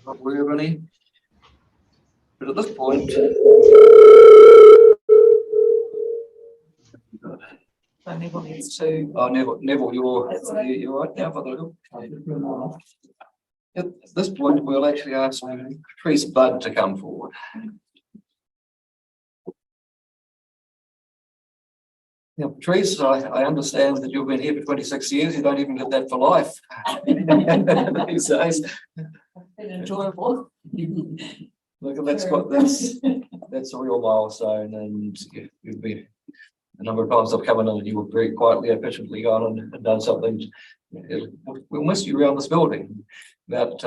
Not aware of any. But at this point, So Neville needs to. oh, Neville, you're right now for the. At this point, we'll actually ask Patrice Budd to come forward. Yeah, Patrice, I understand that you've been here for 26 years. You don't even get that for life these days. Been enjoyable. Look, that's a real milestone, and you've been a number of times I've come in and you were very quietly, efficiently gone and done something. We'll miss you around this building, but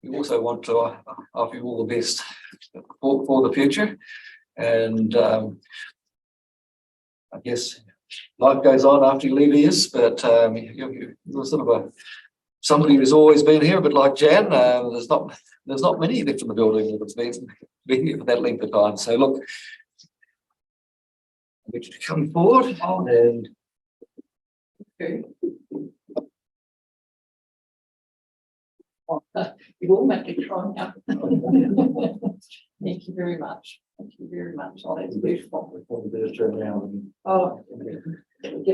we also want to offer you all the best for the future, and I guess life goes on after you leave ES, but you're sort of somebody who's always been here, but like Jan, there's not many left in the building that's been here for that length of time. So look, I get you to come forward and Okay. You will make it try now. Thank you very much. Thank you very much. Oh, that's beautiful. turn around. Oh, And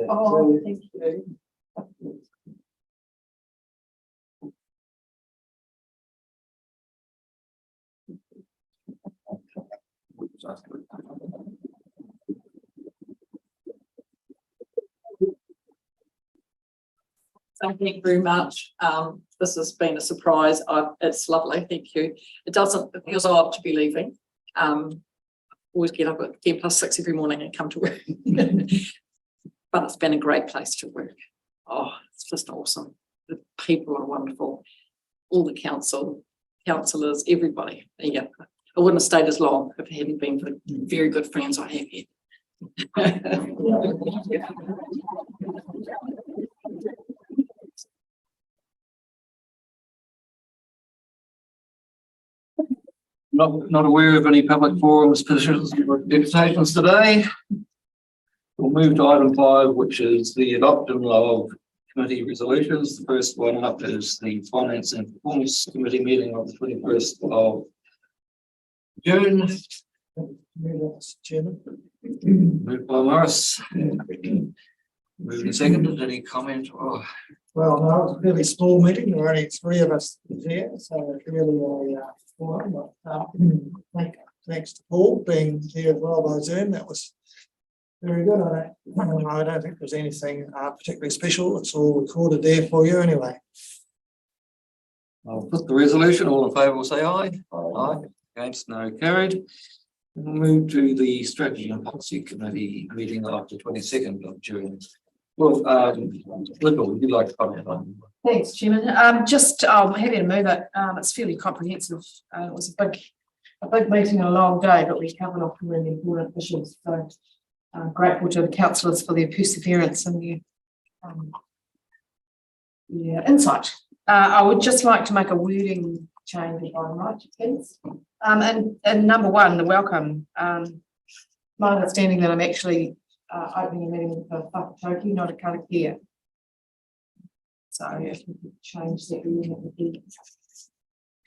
oh, thank you. Thank you very much. This has been a surprise. It's lovely. Thank you. It feels odd to be leaving. Always get up at 6:10 every morning and come to work. But it's been a great place to work. Oh, it's just awesome. The people are wonderful. All the councillors, everybody. Yeah, I wouldn't have stayed as long if it hadn't been for the very good friends I have here. not aware of any public forums, petitions, or invitations today. We'll move to item 5, which is the adoption of committee resolutions. The first one up is the Finance and Performance Committee meeting on the 21st of June. Chairman. Moved by Morris. Moved and seconded. Any comment? Oh, Well, no, it's a fairly small meeting. There are only 3 of us here, so it's really a forum. Thanks to Paul being here as well by Zoom. That was very good. I don't think there's anything particularly special. It's all recorded there for you anyway. I'll put the resolution. All in favour will say aye. Aye. Against, no, carried. We'll move to the Strategy and Policy Committee meeting after 22nd of June. Well, Linda, would you like to comment on? Thanks, Chairman. I'm happy to move it. It's fairly comprehensive. It was a big meeting and a long day, but we covered off really important issues. So I'm grateful to the councillors for their perseverance and their insight. I would just like to make a wording change if I'm right, please. And number 1, the welcome. My understanding that I'm actually opening a meeting for Whakatauki, not a karakia. So if you could change that, it would be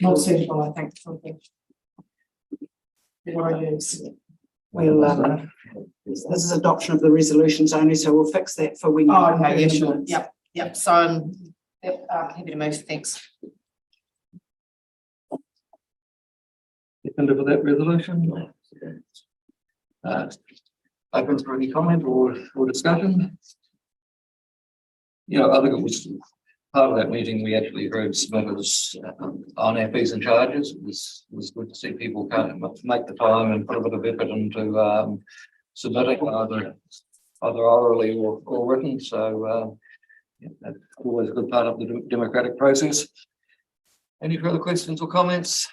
more suitable, I think, for what I use. We'll this is adoption of the resolutions only, so we'll fix that for when you. Oh, okay, yeah, sure. Yep. So I'm happy to move. Thanks. Second for that resolution. Open for any comment or discussion. I think it was part of that meeting. We actually heard submitters on our fees and charges. It was good to see people come make the time and put a bit of effort into submitting either orally or written. So that's always a good part of the democratic process. Any further questions or comments?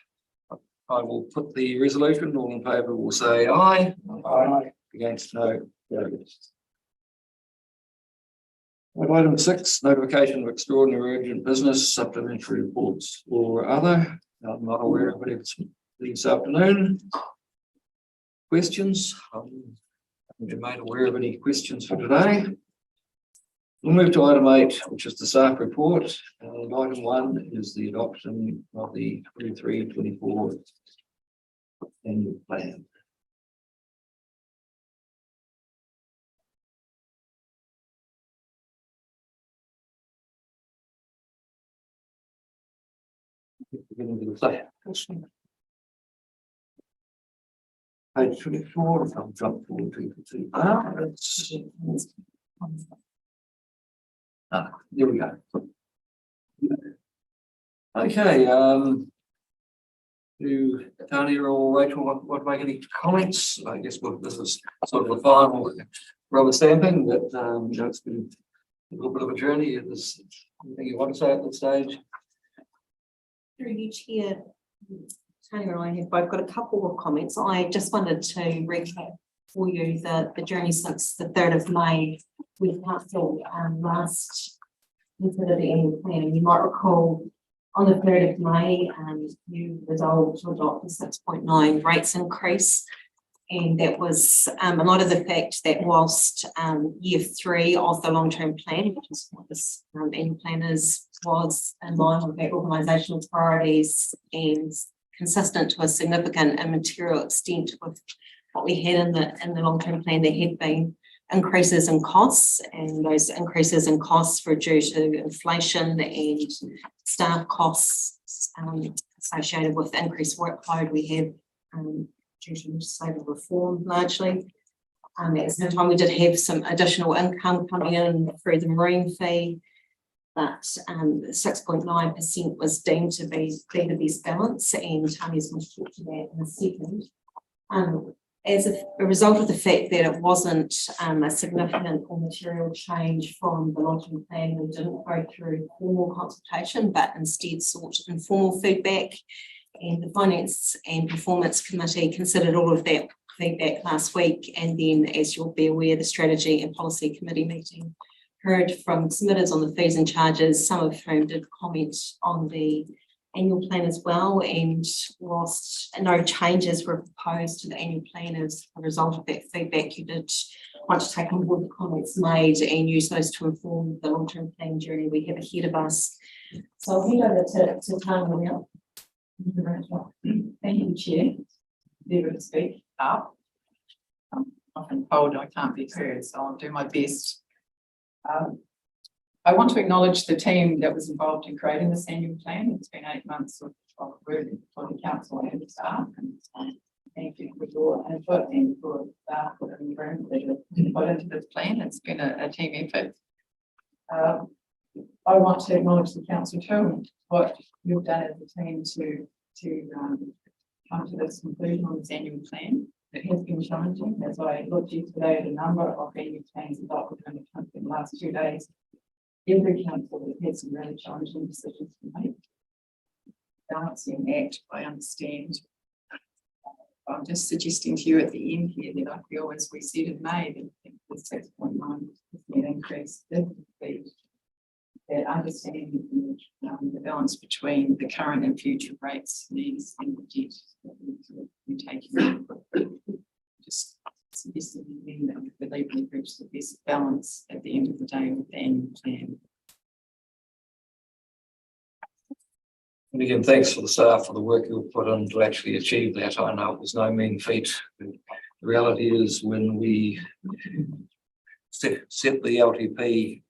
I will put the resolution. All in favour will say aye. Aye. Against, no. Item 6, notification of extraordinary urgent business, supplementary reports or other. I'm not aware of it this afternoon. Questions? Have you made aware of any questions for today? We'll move to item 8, which is the staff report. And item 1 is the adoption of the 23-24 annual plan. Beginning to the session. Page 24, I'll jump forward to here we go. Okay, do Tony or Rachel want to make any comments? I guess this is sort of the final rubber stamping, but you know, it's been a little bit of a journey. Is anything you want to say at this stage? Through you, Chair, Tanya and I have both got a couple of comments. I just wanted to recap for you the journey since the 3rd of May with council last considered the annual plan. And you might recall on the 3rd of May, you resolved to adopt the 6.9 rates increase. And that was a lot of the fact that whilst year 3 of the long-term plan, which is what this annual plan is, was in line with their organisational priorities and consistent to a significant and material extent with what we had in the long-term plan, there had been increases in costs, and those increases in costs were due to inflation and staff costs associated with the increased workload we have due to legislative reform largely. At the same time, we did have some additional income coming in through the marine fee, but 6.9% was deemed to be the best balance, and Tanya's going to talk to that in a second. As a result of the fact that it wasn't a significant or material change from the long-term plan, we didn't go through formal consultation, but instead sought informal feedback. And the Finance and Performance Committee considered all of that feedback last week. And then, as you'll be aware, the Strategy and Policy Committee meeting heard from submitters on the fees and charges, some of whom did comment on the annual plan as well. And whilst no changes were proposed to the annual plan as a result of that feedback, you did want to take on board the comments made and use those to inform the long-term plan journey we have ahead of us. So I'll hand over to Tanya now. Thank you, Chair. Never to speak up. I'm often told I can't be heard, so I'll do my best. I want to acknowledge the team that was involved in creating this annual plan. It's been 8 months of work for the council and the staff, and thank you for your input and for staff in the room that have put into this plan. It's been a team effort. I want to acknowledge the council too, and what you've done as a team to come to this conclusion on this annual plan. It has been challenging. As I looked yesterday at a number of annual plans adopted in the country in the last 2 days, every council has had some really challenging decisions to make. Balancing act, I understand. I'm just suggesting to you at the end here that I feel, as we said in May, that the 6.9% increase did be that understanding the balance between the current and future rates needs and the debt that we take in. Just suggesting that we believe we've reached the best balance at the end of the day with the annual plan. And again, thanks for the staff for the work you've put in to actually achieve that. I know it was no mean feat. The reality is, when we set the LTP,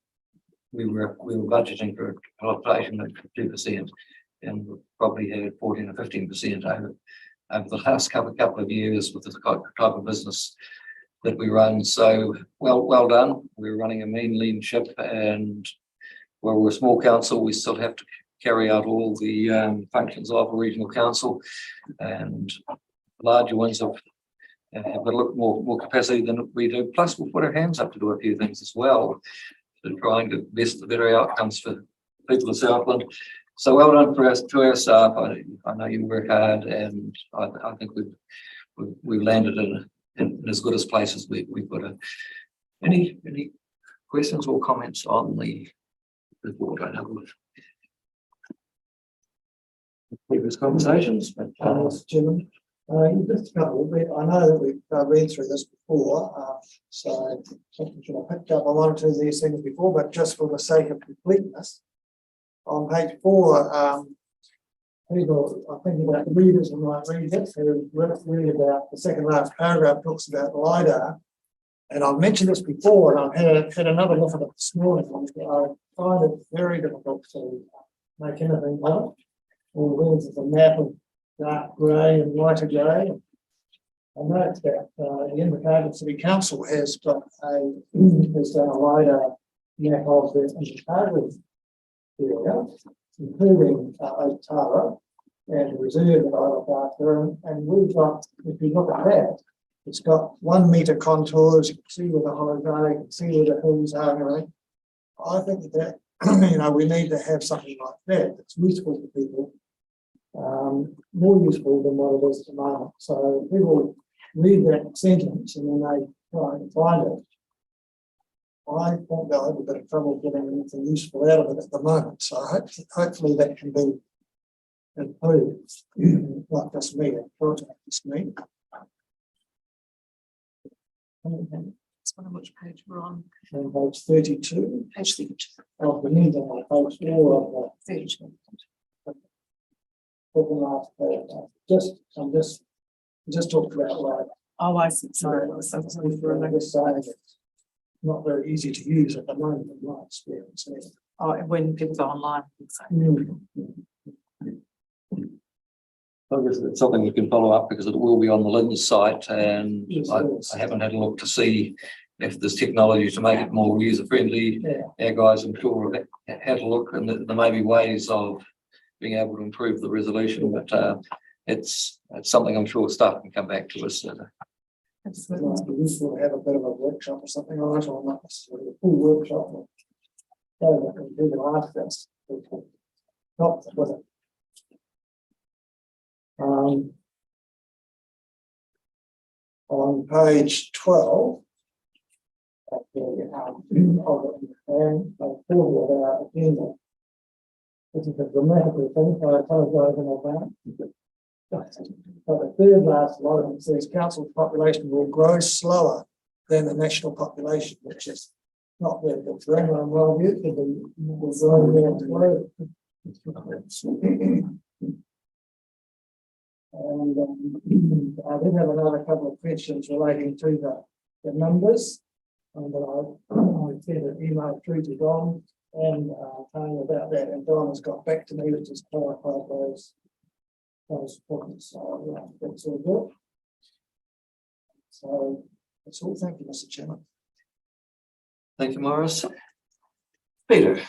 we were budgeting for inflation at 2%, and we probably had 14 or 15% over the last couple of years with the type of business that we run. So well done. We're running a mean, lean ship, and while we're a small council, we still have to carry out all the functions of a regional council, and larger ones have a little more capacity than we do. Plus, we'll put our hands up to do a few things as well, to trying to best the better outcomes for people of Southland. So well done to our staff. I know you work hard, and I think we've landed in as good a place as we put it. Any questions or comments on the report? I know previous conversations, but Chairman, Just a couple, I know that we've read through this before, so I picked up on one or two of these things before, but just for the sake of completeness. On page 4, people, I think about the readers and might read it, who read about the second last paragraph talks about LiDAR. And I've mentioned this before, and I've had another look at it this morning. I find it very difficult to make anything of it. All it is a map of dark grey and lighter grey. I know that the Invercargill City Council has got has done a LiDAR map of the Invercargill area, including Otara and the reserve that I look after. And we've got, if you look at that, it's got 1 metre contours, you can see where the hollows are, you can see where the hills are and everything. I think that, we need to have something like that that's useful to people. More useful than what it is at the moment. So people read that sentence and then they try and find it. I think they'll have a bit of trouble getting anything useful out of it at the moment. So hopefully that can be improved. Not just me, just me. It's one of which page we're on. And page 32 Page 32. of the new one, page 4 of the 32. I'm just talking about like. Oh, I see. Sorry. I was looking for a This side, it's not very easy to use at the moment, in my experience. Oh, when people go online. So. I guess it's something we can follow up because it will be on the LINS site, and Yes, I it is. haven't had a look to see if there's technology to make it more user friendly. Yeah. Our guys, I'm sure, have had a look, and there may be ways of being able to improve the resolution, but it's something I'm sure staff can come back to us. It might be useful to have a bit of a workshop or something on it, or not necessarily a full workshop. Or do the last test. Not with it. On page 12 of the plan, forward our agenda. This is a grammatical thing, so I apologise in advance. But the third last line says council population will grow slower than the national population, which is not very good for anyone well viewed, but will grow very slowly. And I did have another couple of questions relating to the numbers. And I sent an email through to Don and telling about that, and Don has got back to me, which has clarified those points. So that's all good. So that's all. Thank you, Mr. Chairman. Thank you, Morris. Peter.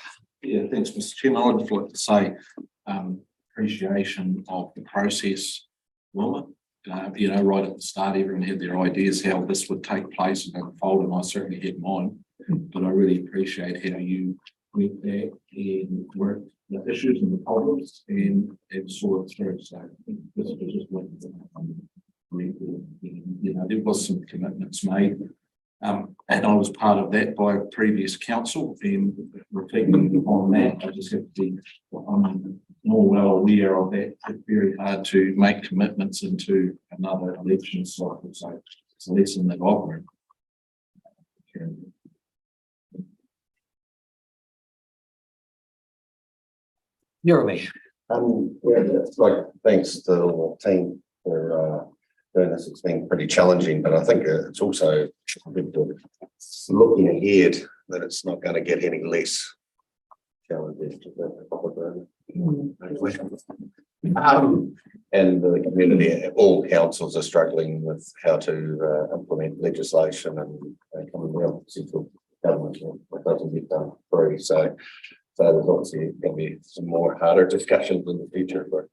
Yeah, thanks, Mr. Chairman. I'd just like to say appreciation of the process, Wilma. Right at the start, everyone had their ideas how this would take place and unfold, and I certainly had mine. But I really appreciate how you went back and worked the issues and the problems and saw it through. So I think this was just one there was some commitments made. And I was part of that by a previous council, and reflecting on that, I just have to be more well aware of that. It's very hard to make commitments into another election cycle, so it's a lesson that I've learned. Jeremy. It's like, thanks to the team for doing this. It's been pretty challenging, but I think it's also looking ahead that it's not going to get any less challenging. And the community, all councils are struggling with how to implement legislation and coming around central government. It doesn't get done free. So there's obviously going to be some more harder discussions in the future for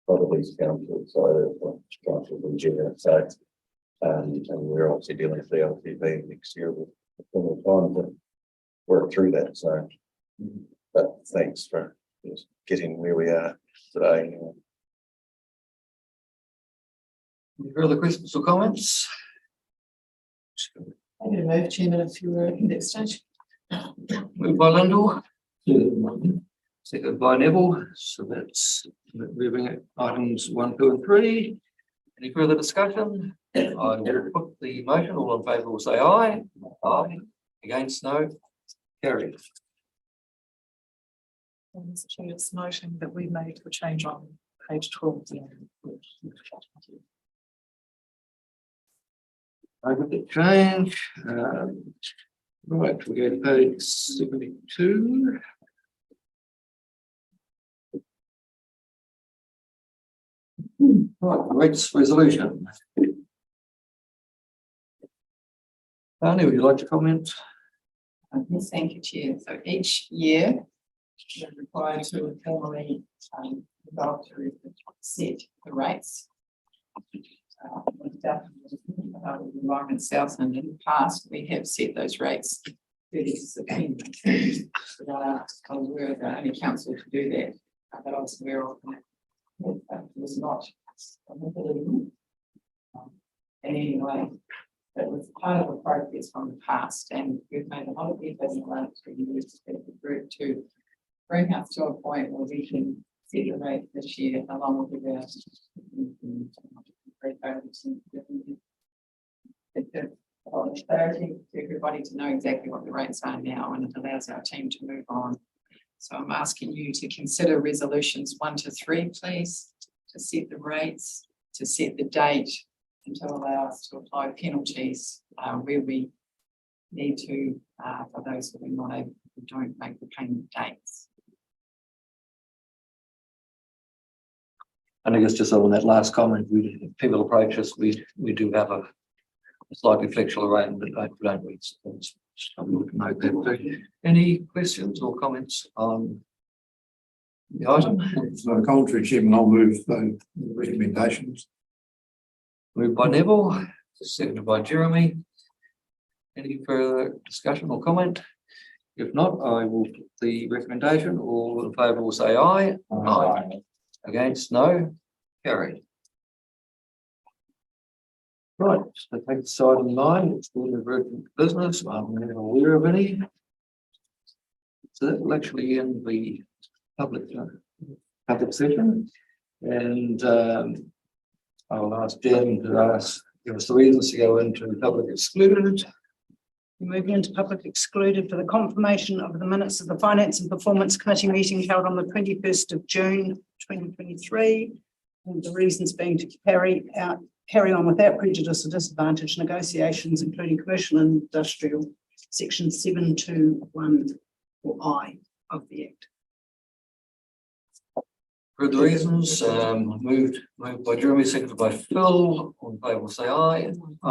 probably these councils, so councils in general. So, and we're obviously dealing with the LTV next year with plenty of time to work through that. So, but thanks for just getting where we are today. Any further questions or comments? I'm going to move, Chairman, if you were at that stage. Moved by Lyndall. Second by Neville. So that's moving items 1, 2 and 3. Any further discussion? I will put the motion, all in favour will say aye. Aye. Against, no. Carried. Mr. Chair, it's noting that we made the change on page 12. I got the change. Right, we go to page 72. Right, rates resolution. Barney, would you like to comment? Yes, thank you, Chair. So each year, we're required to formally resolve to set the rates. With that, Environment South, and in the past, we have set those rates 30 September. I was aware of the only council to do that, but I was aware of that. It was not in any way. It was part of the progress from the past, and we've made a lot of effort in the last 3 years to get the group to bring us to a point where we can set the rate this year along with our it's clarity to everybody to know exactly what the rates are now, and it allows our team to move on. So I'm asking you to consider resolutions 1 to 3, please, to set the rates, to set the date, and to allow us to apply penalties where we need to for those who are not able, who don't make the payment dates. And I guess just on that last comment, if people approach us, we do have a slightly flexible arrangement, don't we? So note that too. Any questions or comments on the item? So commentary, Chairman, I'll move the recommendations. Moved by Neville, seconded by Jeremy. Any further discussion or comment? If not, I will put the recommendation. All in favour will say aye. Aye. Against, no. Carried. Right, so take this item 9, it's the urgent business. I'm not aware of any. So that will actually end the public session. And I'll ask Jen to give us the reasons to go into public excluded. Moving into public excluded for the confirmation of the minutes of the Finance and Performance Committee meeting held on the 21st of June 2023. And the reasons being to carry on without prejudice or disadvantage negotiations, including commercial and industrial, section 721 or I of the Act. For the reasons, moved by Jeremy, seconded by Phil. All in favour will say aye. Aye.